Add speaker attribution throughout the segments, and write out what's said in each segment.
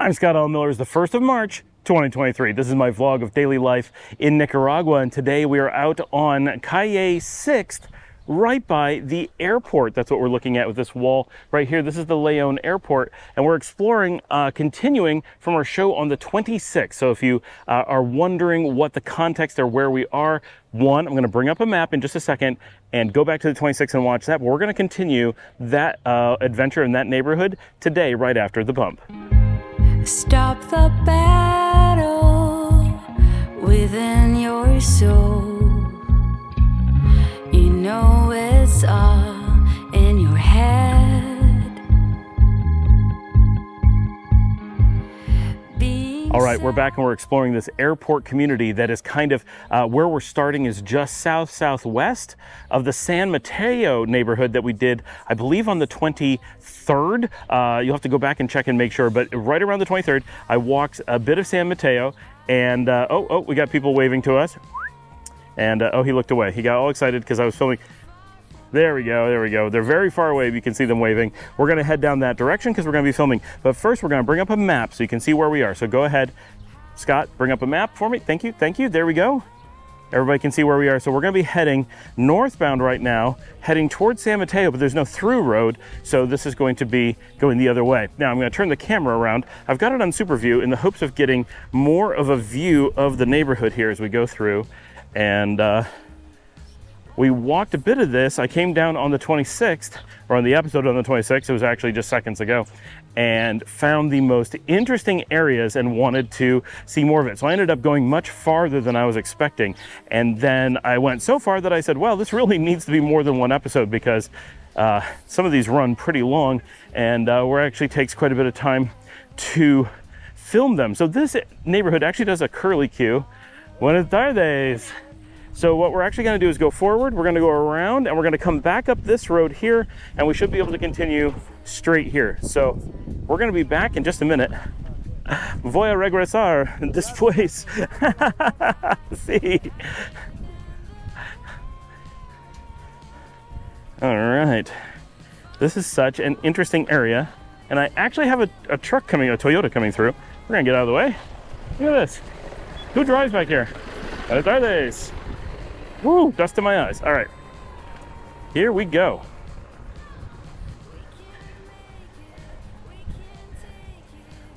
Speaker 1: I'm Scott L. Miller. It's the 1st of March, 2023. This is my vlog of daily life in Nicaragua, and today we are out on Calle 6th, right by the airport. That's what we're looking at with this wall right here. This is the Leon Airport, and we're exploring, continuing from our show on the 26th. So if you are wondering what the context or where we are, one, I'm going to bring up a map in just a second and go back to the 26th and watch that. But we're going to continue that adventure in that neighborhood today, right after the bump.
Speaker 2: Stop the battle within your soul. You know it's all in your head.
Speaker 1: All right, we're back and we're exploring this airport community that is kind of where we're starting is just southwest of the San Mateo neighborhood that we did, I believe, on the 23rd. You'll have to go back and check and make sure, but right around the 23rd, I walked a bit of San Mateo, and we got people waving to us. And he looked away. He got all excited because I was filming. There we go. They're very far away. You can see them waving. We're going to head down that direction because we're going to be filming. But first, we're going to bring up a map so you can see where we are. So go ahead, Scott, bring up a map for me. Thank you. There we go. Everybody can see where we are. So we're going to be heading northbound right now, heading towards San Mateo, but there's no through road. So this is going to be going the other way. Now I'm going to turn the camera around. I've got it on super view in the hopes of getting more of a view of the neighborhood here as we go through. And we walked a bit of this. I came down on the 26th, or on the episode on the 26th, it was actually just seconds ago, and found the most interesting areas and wanted to see more of it. So I ended up going much farther than I was expecting. And then I went so far that I said, well, this really needs to be more than one episode because some of these run pretty long and where it actually takes quite a bit of time to film them. So this neighborhood actually does a curly Q. Buenas tardes. So what we're actually going to do is go forward, we're going to go around, and we're going to come back up this road here, and we should be able to continue straight here. So we're going to be back in just a minute. Voy a regresar después. Sí. All right. This is such an interesting area, and I actually have a truck coming, a Toyota coming through. We're going to get out of the way. Look at this. Who drives back here? Buenas tardes. Woo, dust in my eyes. All right, here we go.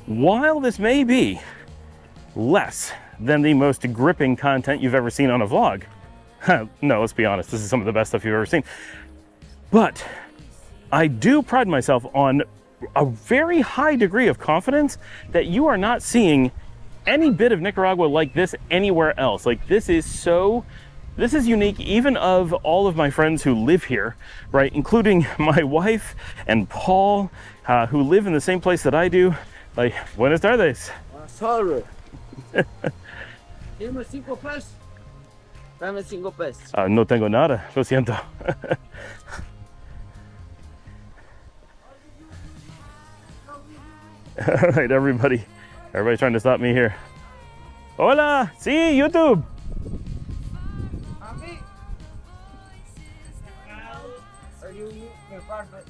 Speaker 1: While this may be less than the most gripping content you've ever seen on a vlog, no, let's be honest, this is some of the best stuff you've ever seen. But I do pride myself on a very high degree of confidence that you are not seeing any bit of Nicaragua like this anywhere else. Like this is unique even of all of my friends who live here, right? Including my wife and Paul, who live in the same place that I do. Like, buenas tardes.
Speaker 3: Sorry. Dame 5 pesos. Dame 5 pesos.
Speaker 1: No tengo nada, lo siento. All right, everybody's trying to stop me here. Hola, sí, YouTube.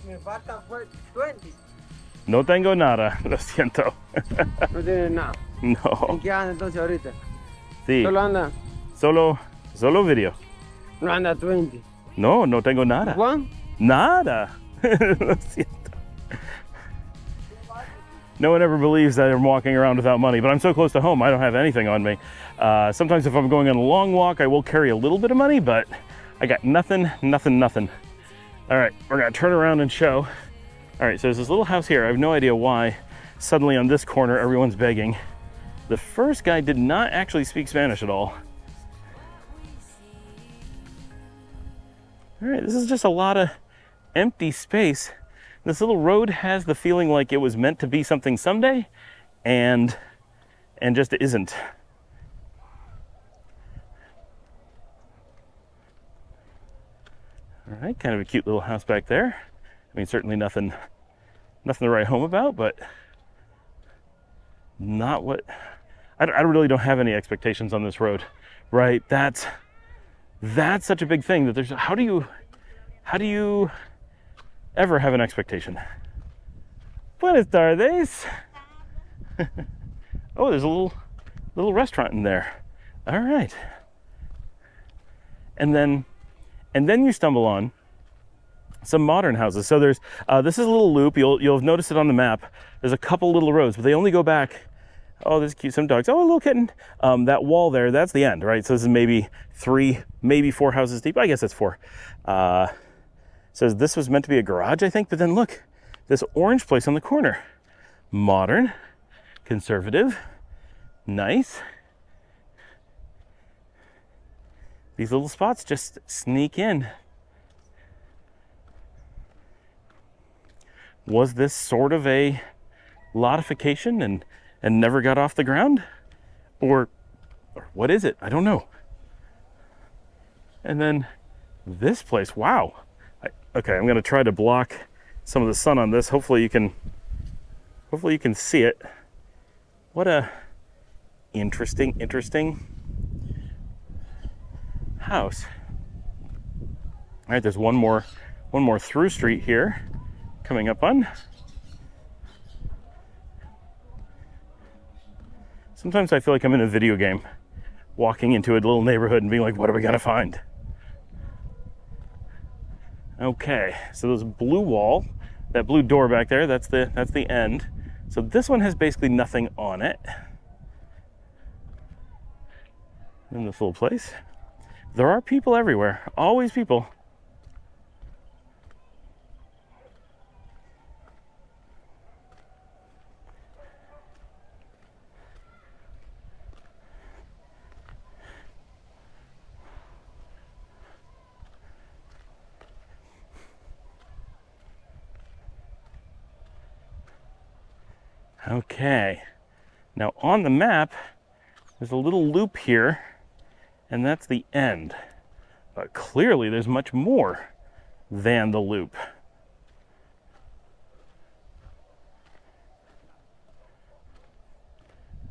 Speaker 3: Me falta 20.
Speaker 1: No tengo nada, lo siento.
Speaker 3: No tienes nada.
Speaker 1: No.
Speaker 3: ¿En qué anda entonces ahorita?
Speaker 1: Sí.
Speaker 3: Solo anda.
Speaker 1: Solo video.
Speaker 3: No anda 20.
Speaker 1: No, no tengo nada.
Speaker 3: Juan?
Speaker 1: Nada. Lo siento. No one ever believes that I'm walking around without money, but I'm so close to home, I don't have anything on me. Sometimes if I'm going on a long walk, I will carry a little bit of money, but I got nothing. All right, we're gonna turn around and show. All right, so there's this little house here. I have no idea why suddenly on this corner, everyone's begging. The first guy did not actually speak Spanish at all. All right, this is just a lot of empty space. This little road has the feeling like it was meant to be something someday and just isn't. All right, kind of a cute little house back there. I mean, certainly nothing to write home about, but not what, I really don't have any expectations on this road, right? That's such a big thing that there's, how do you ever have an expectation? Buenas tardes. Oh, there's a little restaurant in there. All right. And then you stumble on some modern houses. So there's this is a little loop. You'll have noticed it on the map. There's a couple little roads, but they only go back. Oh, this is cute. Some dogs. Oh, a little kitten. That wall there, that's the end, right? So this is maybe 3, maybe 4 houses deep. I guess it's 4. So this was meant to be a garage, I think. But then look, this orange place on the corner. Modern, conservative, nice. These little spots just sneak in. Was this sort of a lottification and never got off the ground? Or what is it? I don't know. And then this place, wow. Okay, I'm gonna try to block some of the sun on this. Hopefully you can see it. What a interesting house. All right, there's one more through street here coming up on. Sometimes I feel like I'm in a video game, walking into a little neighborhood and being like, what are we gonna find? Okay, so there's a blue wall, that blue door back there, that's the end. So this one has basically nothing on it. In this little place. There are people everywhere, always people. Okay, now on the map, there's a little loop here, and that's the end. But clearly there's much more than the loop.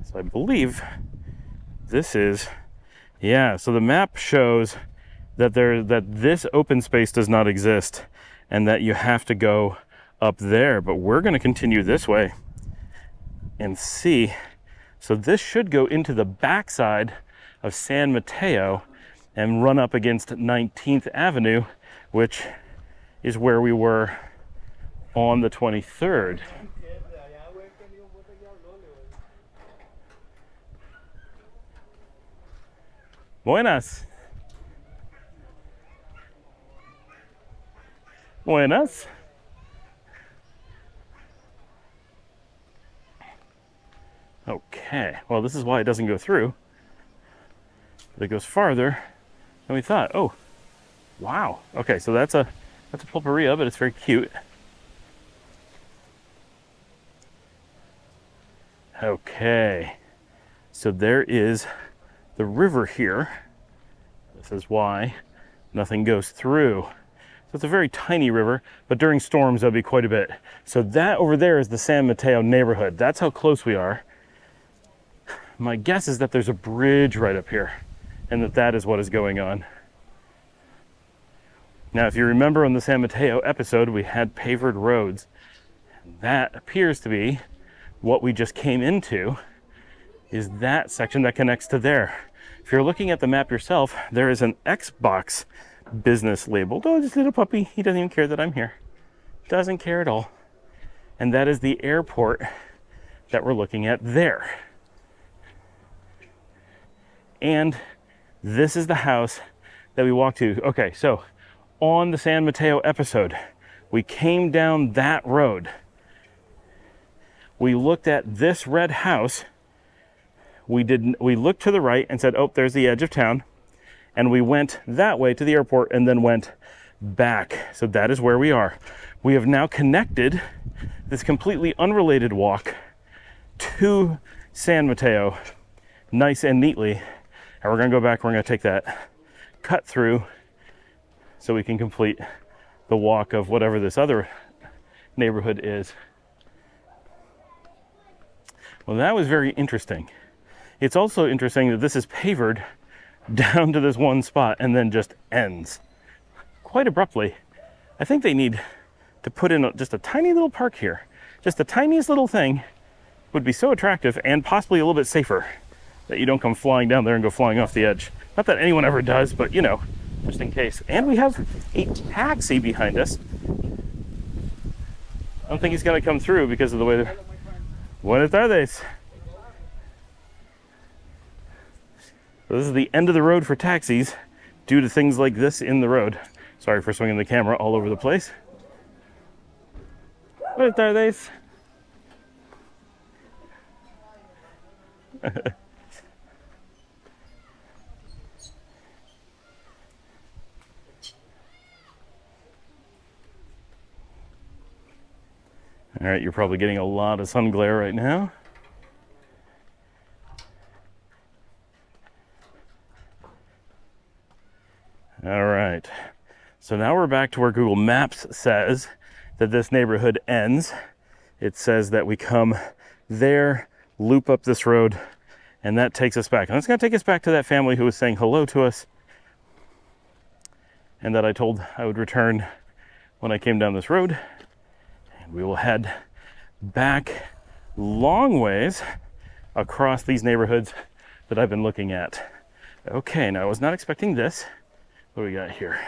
Speaker 1: So I believe this is, yeah, so the map shows that this open space does not exist and that you have to go up there, but we're going to continue this way and see. So this should go into the backside of San Mateo and run up against 19th Avenue, which is where we were on the 23rd. Buenas. Buenas. Okay, well, this is why it doesn't go through. It goes farther than we thought. Oh, wow. Okay, so that's a pulperia, but it's very cute. Okay, so there is the river here. This is why nothing goes through. So it's a very tiny river, but during storms there'll be quite a bit. So that over there is the San Mateo neighborhood. That's how close we are. My guess is that there's a bridge right up here and that is what is going on. Now, if you remember on the San Mateo episode, we had pavered roads. That appears to be what we just came into, is that section that connects to there. If you're looking at the map yourself, there is an Xbox business labeled. Oh, this little puppy, he doesn't even care that I'm here. Doesn't care at all. And that is the airport that we're looking at there. And this is the house that we walked to. Okay, so on the San Mateo episode, we came down that road. We looked at this red house. We looked to the right and said, oh, there's the edge of town. And we went that way to the airport and then went back. So that is where we are. We have now connected this completely unrelated walk to San Mateo, nice and neatly. And we're gonna go back, we're gonna take that cut through so we can complete the walk of whatever this other neighborhood is. Well, that was very interesting. It's also interesting that this is pavered down to this one spot and then just ends quite abruptly. I think they need to put in just a tiny little park here, just the tiniest little thing, would be so attractive and possibly a little bit safer that you don't come flying down there and go flying off the edge. Not that anyone ever does, but you know, just in case. And we have a taxi behind us. I don't think he's gonna come through because of the way they're... Buenas tardes. So this is the end of the road for taxis due to things like this in the road. Sorry for swinging the camera all over the place. Buenas tardes. All right, you're probably getting a lot of sun glare right now. All right, so now we're back to where Google Maps says that this neighborhood ends. It says that we come there, loop up this road, and that takes us back. And it's gonna take us back to that family who was saying hello to us and that I told I would return when I came down this road. And we will head back long ways across these neighborhoods that I've been looking at. Okay, now I was not expecting this. What do we got here?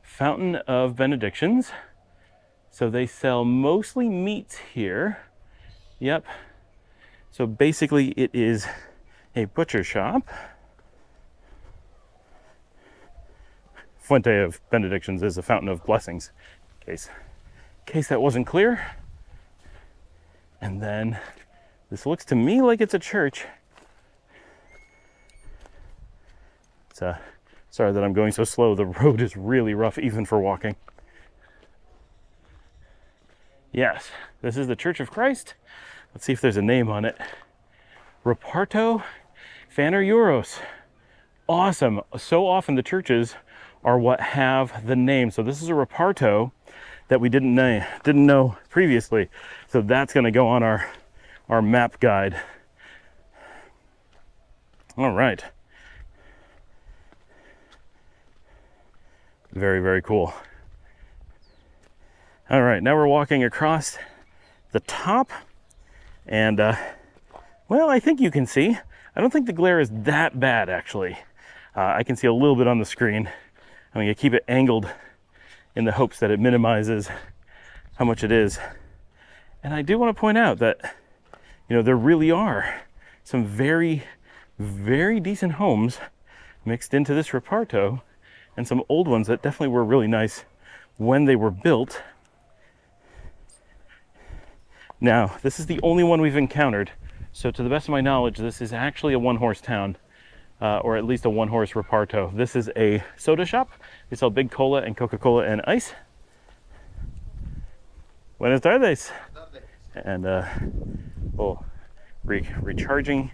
Speaker 1: Fountain of Benedictions. So they sell mostly meats here. Yep. So basically it is a butcher shop. Fuente of Benedictions is a fountain of blessings, in case that wasn't clear. And then this looks to me like it's a church. It's sorry that I'm going so slow. The road is really rough even for walking. Yes, this is the Church of Christ. Let's see if there's a name on it. Reparto Fanor Urroz. Awesome. So often the churches are what have the name. So this is a Reparto that we didn't know previously. So that's going to go on our map guide. All right. Very, very cool. All right, now we're walking across the top, and well, I think you can see. I don't think the glare is that bad, actually. I can see a little bit on the screen. I'm gonna keep it angled in the hopes that it minimizes how much it is. And I do want to point out that, you know, there really are some very, very decent homes mixed into this Reparto, and some old ones that definitely were really nice when they were built. Now, this is the only one we've encountered. So to the best of my knowledge, this is actually a one-horse town, or at least a one-horse Reparto. This is a soda shop. They sell big cola and Coca-Cola and ice. Buenas tardes. And recharging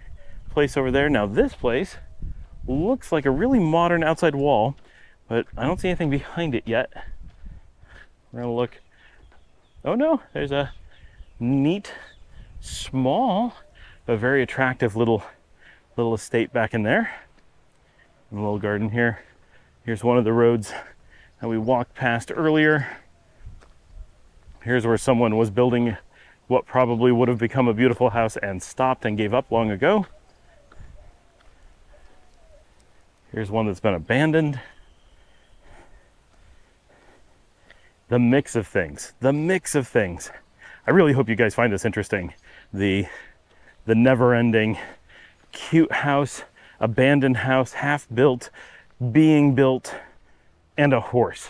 Speaker 1: place over there. Now this place looks like a really modern outside wall, but I don't see anything behind it yet. We're gonna look. Oh no, there's a neat, small, but very attractive little estate back in there. And a little garden here. Here's one of the roads that we walked past earlier. Here's where someone was building what probably would have become a beautiful house and stopped and gave up long ago. Here's one that's been abandoned. The mix of things. I really hope you guys find this interesting. The never-ending cute house, abandoned house, half-built, being built, and a horse.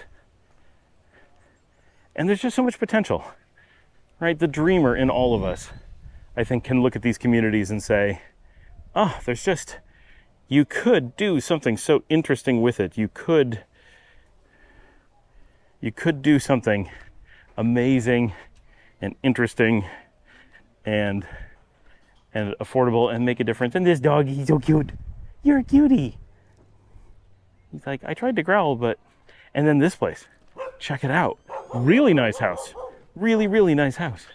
Speaker 1: And there's just so much potential, right? The dreamer in all of us, I think, can look at these communities and say, oh, you could do something so interesting with it. You could do something amazing and interesting and affordable and make a difference. And this dog, he's so cute. You're a cutie. He's like, I tried to growl, but... And then this place, check it out. Really nice house. Really, really nice house.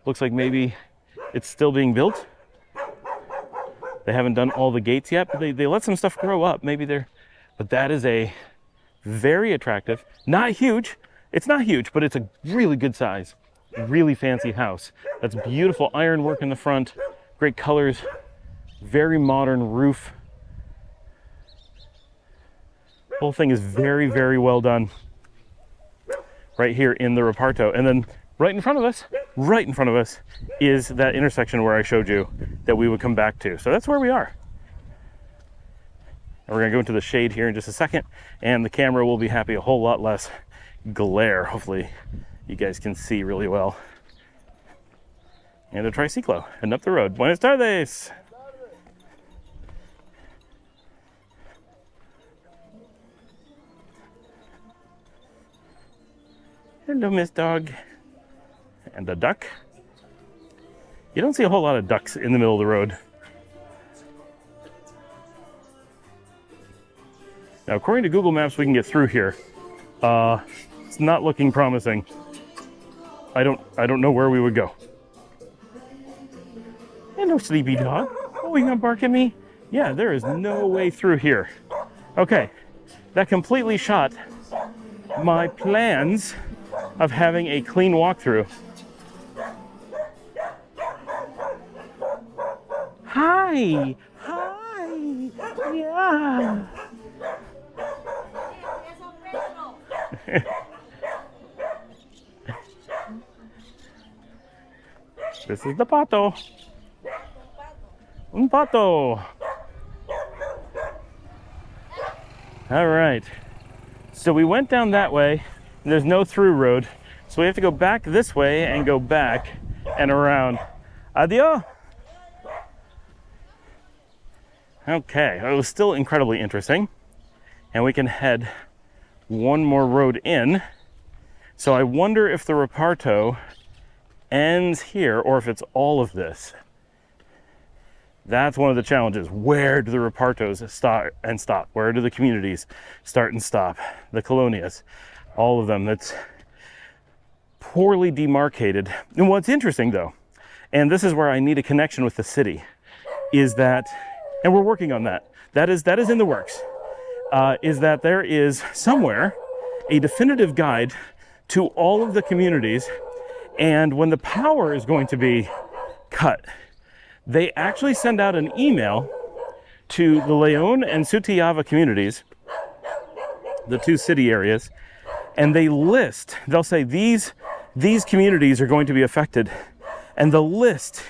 Speaker 1: Looks like maybe it's still being built. They haven't done all the gates yet, but they let some stuff grow up. Maybe but that is a very attractive, not huge, It's not huge, but it's a really good size, really fancy house. That's beautiful ironwork in the front, great colors, very modern roof. Whole thing is very, very well done. Right here in the Reparto. And then right in front of us is that intersection where I showed you that we would come back to. So that's where we are. And we're gonna go into the shade here in just a second, and the camera will be happy a whole lot less glare. Hopefully you guys can see really well. And a triciclo heading up the road. Buenas tardes. Hello, Miss Dog. And a duck. You don't see a whole lot of ducks in the middle of the road. Now, according to Google Maps, we can get through here. It's not looking promising. I don't know where we would go. Hello, sleepy dog. Oh, you gonna bark at me? Yeah, there is no way through here. Okay, that completely shot my plans of having a clean walkthrough. Hi, hi, yeah. This is the pato. Un pato. All right. So we went down that way. There's no through road. So we have to go back this way and go back and around. Adios. Okay, it was still incredibly interesting. And we can head one more road in. So I wonder if the Reparto ends here or if it's all of this. That's one of the challenges. Where do the Repartos start and stop? Where do the communities start and stop? The colonias, all of them. That's poorly demarcated. And what's interesting though, and this is where I need a connection with the city, is that, and we're working on that. That is in the works. Is that there is somewhere a definitive guide to all of the communities, and when the power is going to be cut, they actually send out an email to the Leon and Sutiava communities, the two city areas, and they'll say these communities are going to be affected, and the list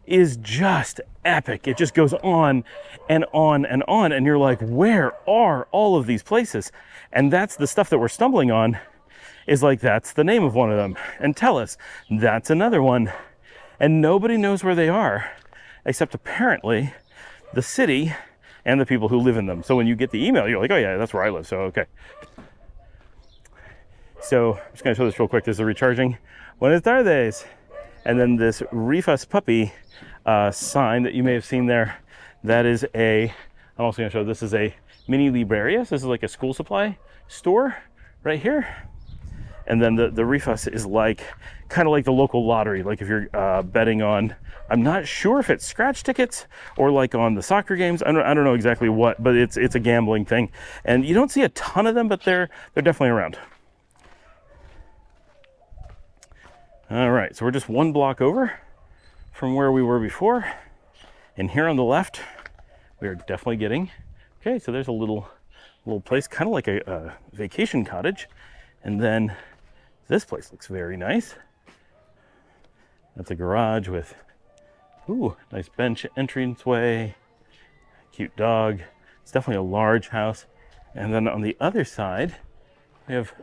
Speaker 1: is just epic. It just goes on and on and on, and you're like, where are all of these places? And that's the stuff that we're stumbling on, is like, that's the name of one of them, and tell us that's another one, and nobody knows where they are except apparently the city and the people who live in them. So when you get the email, you're like, oh yeah, that's where I live, so okay. So I'm just gonna show this real quick. There's a recharging Buenas tardes. And then this Rifas puppy sign that you may have seen there, that is I'm also gonna show, this is a mini librarias. This is like a school supply store right here. And then the Rifas is like, kind of like the local lottery. Like if you're betting on, I'm not sure if it's scratch tickets or like on the soccer games. I don't know exactly what, but it's a gambling thing. And you don't see a ton of them, but they're definitely around. All right, so we're just one block over from where we were before. And here on the left, we are definitely getting, okay, so there's a little place, kind of like a vacation cottage. And then this place looks very nice. That's a garage with, ooh, nice bench entranceway, cute dog. It's definitely a large house. And then on the other side, we have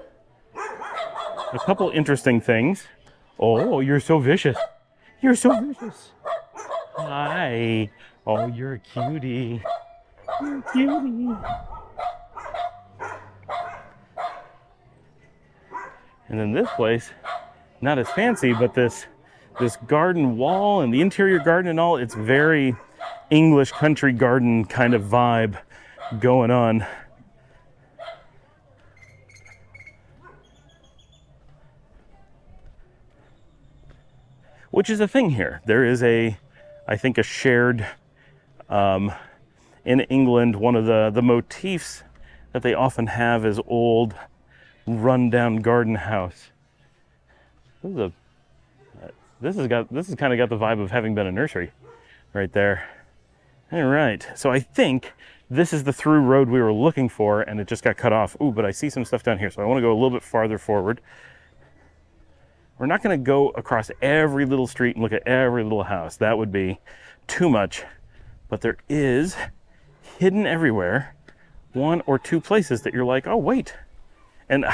Speaker 1: a couple interesting things. Oh, you're so vicious. You're so vicious. Hi. Oh, you're a cutie. You're a cutie. And then this place, not as fancy, but this garden wall and the interior garden and all, it's very English country garden kind of vibe going on. Which is a thing here. There is I think a shared, in England, one of the motifs that they often have is old rundown garden house. This has kind of got the vibe of having been a nursery right there. All right, so I think this is the through road we were looking for, and it just got cut off. Ooh, but I see some stuff down here, so I want to go a little bit farther forward. We're not going to go across every little street and look at every little house. That would be too much. But there is, hidden everywhere, one or two places that you're like, oh, wait. And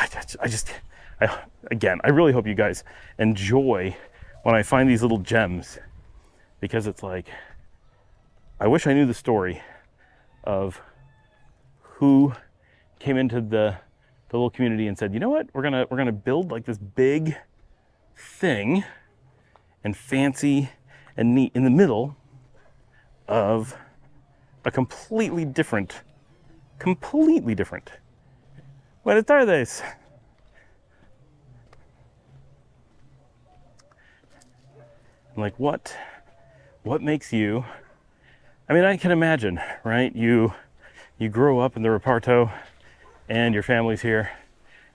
Speaker 1: again, I really hope you guys enjoy when I find these little gems, because it's like, I wish I knew the story of who came into the little community and said, you know what, we're gonna build like this big thing and fancy and neat in the middle of a completely different. Buenas tardes. Like what makes you, I mean, I can imagine, right? You grow up in the Reparto and your family's here,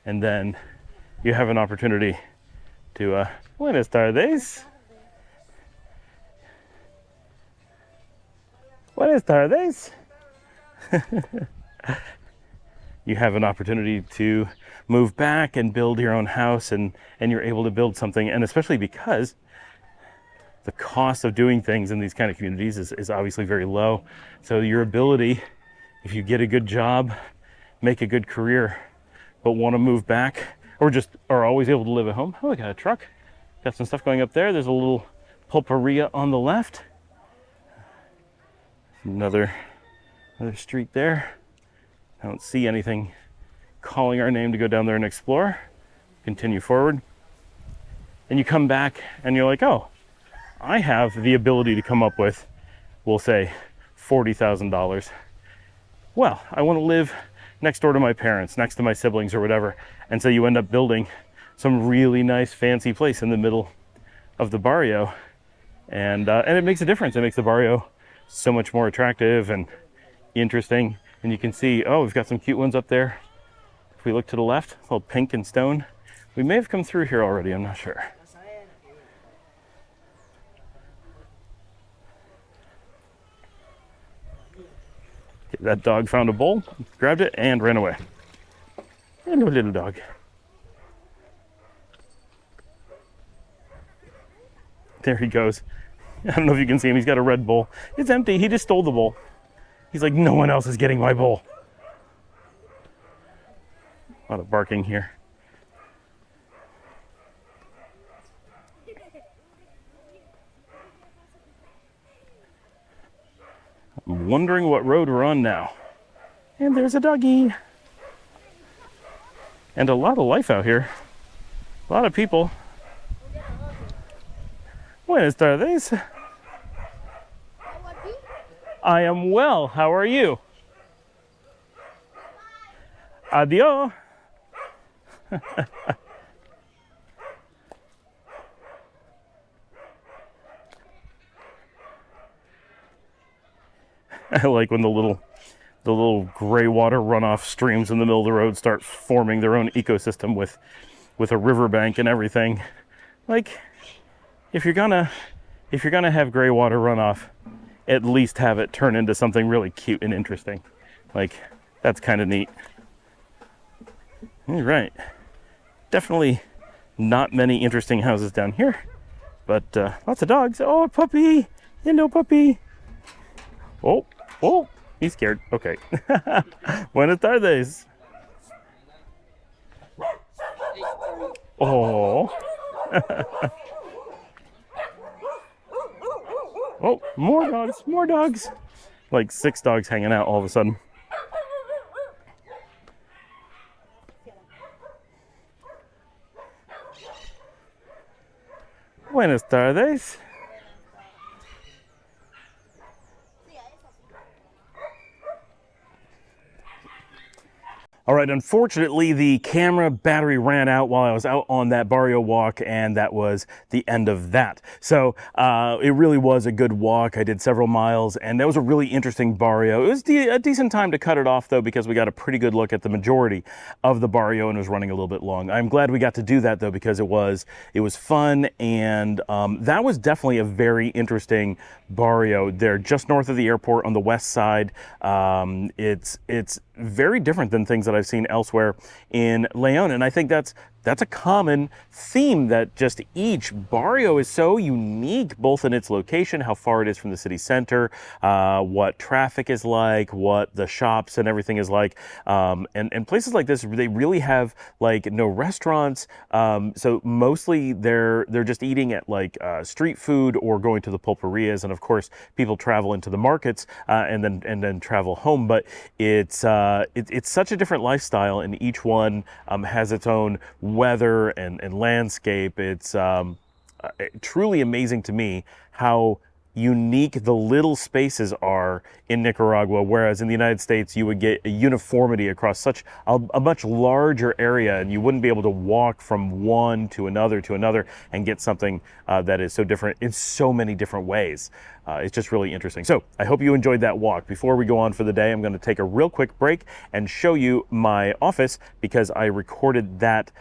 Speaker 1: and then you have an opportunity to, buenas tardes. Buenas tardes. You have an opportunity to move back and build your own house, and you're able to build something, and especially because the cost of doing things in these kind of communities is obviously very low. So your ability, if you get a good job, make a good career, but want to move back, or just are always able to live at home. Oh, I got a truck. Got some stuff going up there. There's a little pulperia on the left. Another street there. I don't see anything calling our name to go down there and explore. Continue forward. And you come back and you're like, oh, I have the ability to come up with, we'll say, $40,000. Well, I want to live next door to my parents, next to my siblings or whatever. And so you end up building some really nice fancy place in the middle of the barrio. And it makes a difference. It makes the barrio so much more attractive and interesting. And you can see, oh, we've got some cute ones up there. If we look to the left, a little pink and stone. We may have come through here already, I'm not sure. That dog found a bowl, grabbed it, and ran away. And a little dog. There he goes. I don't know if you can see him. He's got a red bowl. It's empty. He just stole the bowl. He's like, no one else is getting my bowl. A lot of barking here. I'm wondering what road we're on now. And there's a doggy. And a lot of life out here. A lot of people. Buenas tardes. I am well. How are you? Adios. I like when the little gray water runoff streams in the middle of the road start forming their own ecosystem with a riverbank and everything. Like, if you're gonna have gray water runoff, at least have it turn into something really cute and interesting. Like, that's kind of neat. All right. Definitely not many interesting houses down here, but lots of dogs. Oh, a puppy. Hello, puppy. Oh, he's scared. Okay. Buenas tardes. Oh. Oh, more dogs. Like 6 dogs hanging out all of a sudden. Buenas tardes. All right, unfortunately, the camera battery ran out while I was out on that Barrio Walk, and that was the end of that. So it really was a good walk. I did several miles, and that was a really interesting barrio. It was a decent time to cut it off, though, because we got a pretty good look at the majority of the barrio, and it was running a little bit long. I'm glad we got to do that, though, because it was fun, and that was definitely a very interesting barrio there, just north of the airport on the west side. It's very different than things that I've seen elsewhere in Leon, and I think that's a common theme, that just each barrio is so unique, both in its location, how far it is from the city center, what traffic is like, what the shops and everything is like, and places like this, they really have like no restaurants, so mostly they're just eating at like street food or going to the pulperias, and of course people travel into the markets and then travel home. But it's such a different lifestyle, and each one has its own weather and landscape. It's truly amazing to me how unique the little spaces are in Nicaragua, whereas in the United States you would get a uniformity across such a much larger area, and you wouldn't be able to walk from one to another and get something that is so different in so many different ways. It's just really interesting. So I hope you enjoyed that walk. Before we go on for the day, I'm going to take a real quick break and show you my office, because I recorded that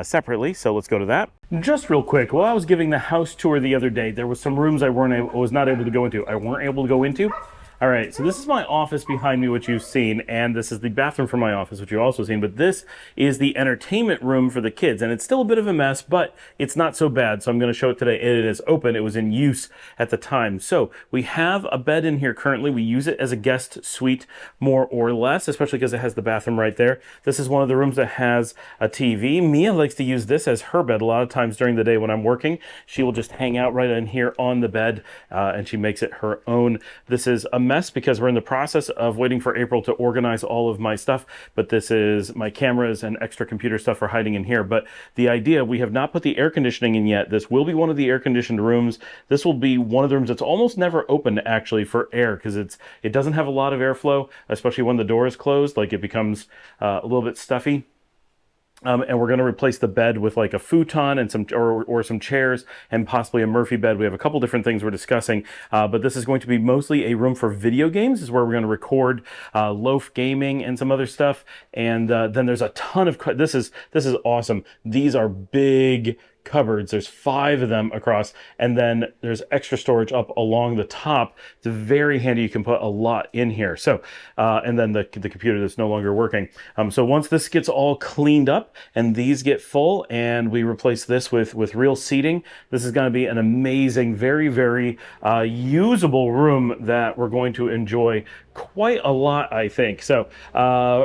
Speaker 1: separately. So let's go to that. Just real quick, while I was giving the house tour the other day, there was some rooms I was not able to go into. All right, so this is my office behind me, which you've seen, and this is the bathroom for my office, which you've also seen, but this is the entertainment room for the kids, and it's still a bit of a mess, but it's not so bad, so I'm going to show it today. It is open. It was in use at the time. So we have a bed in here currently. We use it as a guest suite, more or less, especially because it has the bathroom right there. This is one of the rooms that has a TV. Mia likes to use this as her bed a lot of times during the day when I'm working. She will just hang out right in here on the bed, and she makes it her own. This is a mess because we're in the process of waiting for April to organize all of my stuff, but this is my cameras and extra computer stuff are hiding in here. But the idea, we have not put the air conditioning in yet. This will be one of the air conditioned rooms. This will be one of the rooms that's almost never open actually for air, because it doesn't have a lot of airflow, especially when the door is closed. Like, it becomes a little bit stuffy. And we're going to replace the bed with like a futon and some chairs, and possibly a Murphy bed. We have a couple different things we're discussing, but this is going to be mostly a room for video games. This is where we're going to record Loaf Gaming and some other stuff. And then there's a ton of this is awesome. These are big cupboards. There's 5 of them across, and then there's extra storage up along the top. It's very handy. You can put a lot in here. So and then the computer that's no longer working. So once this gets all cleaned up and these get full and we replace this with real seating, this is going to be an amazing, very, very usable room that we're going to enjoy quite a lot, I think. So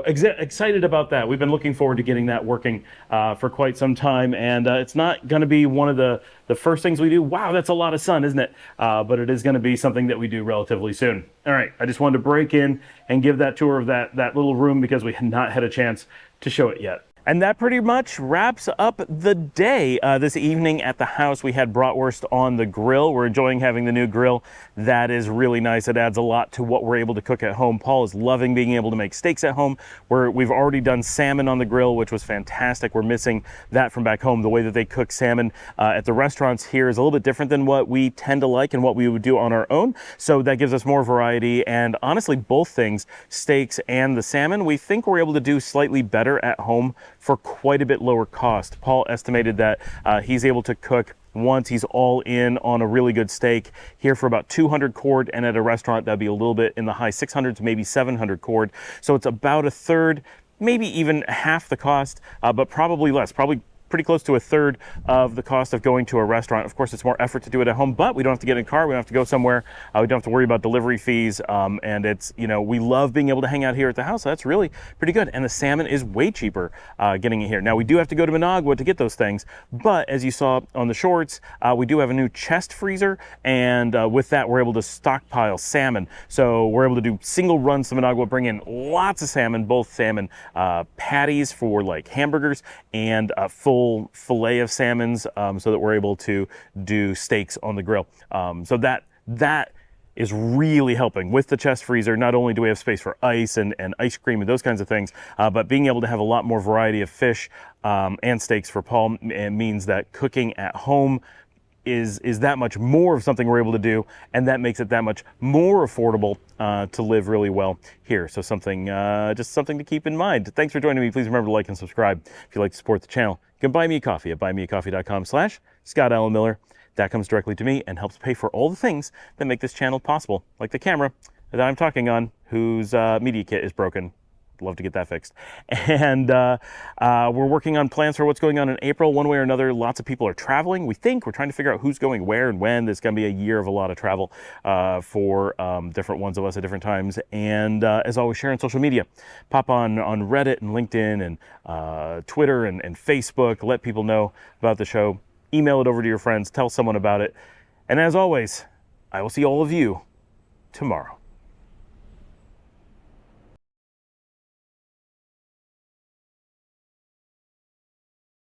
Speaker 1: excited about that. We've been looking forward to getting that working for quite some time, and it's not going to be one of the first things we do. Wow, that's a lot of sun, isn't it? But it is going to be something that we do relatively soon. All right, I just wanted to break in and give that tour of that little room, because we had not had a chance to show it yet. And that pretty much wraps up the day. This evening at the house, we had bratwurst on the grill. We're enjoying having the new grill. That is really nice. It adds a lot to what we're able to cook at home. Paul is loving being able to make steaks at home. We've already done salmon on the grill, which was fantastic. We're missing that from back home. The way that they cook salmon at the restaurants here is a little bit different than what we tend to like and what we would do on our own. So that gives us more variety. And honestly, both things, steaks and the salmon, we think we're able to do slightly better at home for quite a bit lower cost. Paul estimated that he's able to cook, once he's all in on a really good steak, here for about 200 cord, and at a restaurant that'd be a little bit in the high 600s, maybe 700 cord. So it's about a third, maybe even half the cost, but probably less, probably pretty close to a third of the cost of going to a restaurant. Of course, it's more effort to do it at home, but we don't have to get in a car. We don't have to go somewhere. We don't have to worry about delivery fees. And it's, we love being able to hang out here at the house. So that's really pretty good. And the salmon is way cheaper getting it here. Now, we do have to go to Managua to get those things, but as you saw on the shorts, we do have a new chest freezer, and with that, we're able to stockpile salmon. So we're able to do single runs to Managua, bring in lots of salmon, both salmon patties for like hamburgers and full fillet of salmons, so that we're able to do steaks on the grill. So that is really helping with the chest freezer. Not only do we have space for ice and ice cream and those kinds of things, but being able to have a lot more variety of fish and steaks for Paul means that cooking at home is that much more of something we're able to do, and that makes it that much more affordable to live really well here. So something, just something to keep in mind. Thanks for joining me. Please remember to like and subscribe. If you'd like to support the channel, you can buy me a coffee at buymeacoffee.com/Scott Allen Miller. That comes directly to me and helps pay for all the things that make this channel possible, like the camera that I'm talking on, whose media kit is broken. Love to get that fixed. And we're working on plans for what's going on in April. One way or another, lots of people are traveling. We're trying to figure out who's going where and when. There's going to be a year of a lot of travel for different ones of us at different times. And as always, share on social media. Pop on Reddit and LinkedIn and Twitter and Facebook. Let people know about the show. Email it over to your friends. Tell someone about it. And as always, I will see all of you tomorrow.